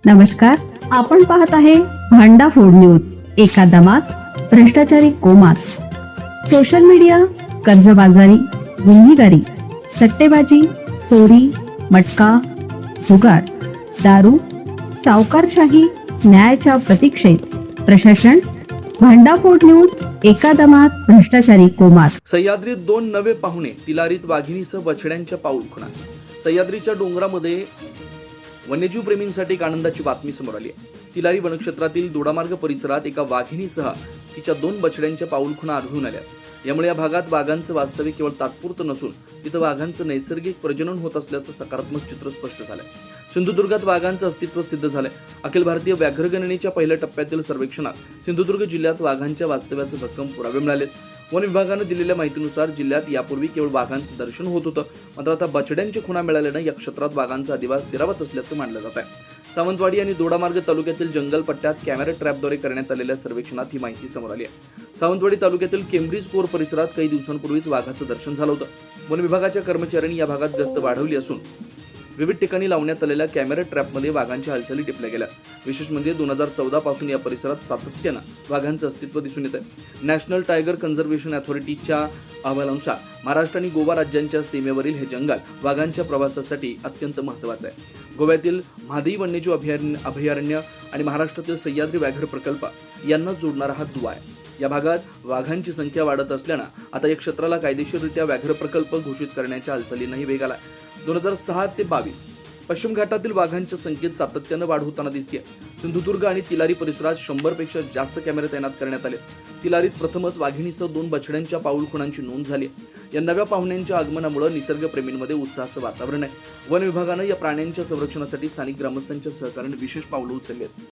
नमस्कार, आपण पाहत आहे भांडा फोड न्यूज. एका दमात भ्रष्टाचारी कोमात. सोशल मीडिया, कर्जबाजारी, गुन्हेगारी, सट्टेबाजी, चोरी, मटका, जुगार, दारू, सावकारशाही, न्यायाच्या प्रतीक्षेत प्रशासन. भांडाफोड न्यूज. एका दमात भ्रष्टाचारी कोमात. सह्याद्रीत 2 नवे पाहुणे. तिलारीत वाघिणीसह बछड्यांच्या पाऊलखुणात. सह्याद्रीच्या डोंगरामध्ये वन्यजीव प्रेमींसाठी एक आनंदाची बातमी समोर आली आहे. तिलारी वनक्षेत्रातील दोडामार्ग परिसरात एका वाघिणीसह तिच्या 2 बछड्यांच्या पाऊलखुणा आढळून आल्या. यामुळे या भागात वाघांचं वास्तव्य केवळ तात्पुरतं नसून तिथं वाघांचं नैसर्गिक प्रजनन होत असल्याचं सकारात्मक चित्र स्पष्ट झालंय. सिंधुदुर्गात वाघांचं अस्तित्व सिद्ध झालंय. अखिल भारतीय व्याघ्र गणनेच्या पहिल्या टप्प्यातील सर्वेक्षणात सिंधुदुर्ग जिल्ह्यात वाघांच्या वास्तव्याचे भक्कम पुरावे मिळालेत. वन विभागानं दिलेल्या माहितीनुसार जिल्ह्यात यापूर्वी केवळ वाघांचं दर्शन होत होतं, मात्र आता बछड्यांच्या खुणा मिळाल्यानं या क्षेत्रात वाघांचा अधिवास स्थिरावत असल्याचं मानलं जात आहे. सावंतवाडी आणि दोडामार्ग तालुक्यातील जंगल पट्ट्यात कॅमेरा ट्रॅपद्वारे करण्यात आलेल्या सर्वेक्षणात ही माहिती समोर आली आहे. सावंतवाडी तालुक्यातील केम्ब्रिज कोर परिसरात काही दिवसांपूर्वीच वाघाचं दर्शन झालं होतं. वन विभागाच्या कर्मचाऱ्यांनी या भागात गस्त वाढवली असून विविध ठिकाणी लावण्यात आलेल्या कॅमेरा ट्रॅपमध्ये वाघांच्या हालचाली टिपल्या गेल्या. विशेष म्हणजे 2014 पासून या परिसरात सातत्यानं वाघांचं अस्तित्व दिसून येत आहे. नॅशनल टायगर कन्झर्वेशन अथॉरिटीच्या अहवालानुसार महाराष्ट्र आणि गोवा राज्यांच्या सीमेवरील हे जंगल वाघांच्या प्रवासासाठी अत्यंत महत्त्वाचं आहे. गोव्यातील म्हादई वन्यजीव अभयारण्य आणि महाराष्ट्रातील सह्याद्री व्याघ्र प्रकल्प यांना जोडणारा हा दुवा आहे. या भागात वाघांची संख्या वाढत असल्यानं आता या क्षेत्राला कायदेशीररित्या व्याघ्र प्रकल्प घोषित करण्याच्या हालचालींनाही वेग आला. 2006 ते 22 पश्चिम घाटातील वाघांच्या संख्येत सातत्यानं वाढ होताना दिसते. सिंधुदुर्ग आणि तिलारी परिसरात 100 पेक्षा जास्त कॅमेरे तैनात करण्यात आले. तिलारीत प्रथमच वाघिणीसह 2 बछड्यांच्या पाऊलखुणांची नोंद झाली. या नव्या पाहुण्यांच्या आगमनामुळे निसर्गप्रेमींमध्ये उत्साहाचं वातावरण आहे. वन विभागानं या प्राण्यांच्या संरक्षणासाठी स्थानिक ग्रामस्थांच्या सहकार्याने विशेष पावलं उचलली आहेत.